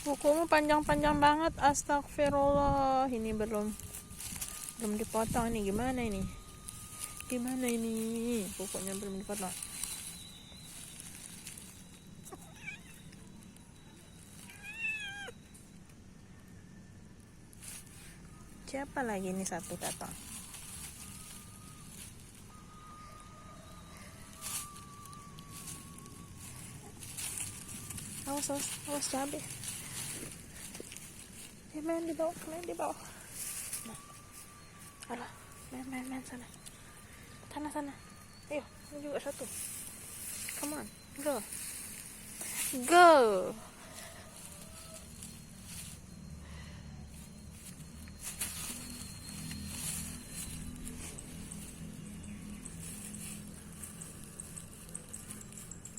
Kukumu panjang-panjang banget, astagfirullah. Ini belum dipotong. Ini gimana ini? Kukunya belum dipotong. Siapa lagi nih satu datang? Awas cabai. Main di bawah. Nah. Alah, main sana. Sana. Ayo, ini juga satu. Come on, go.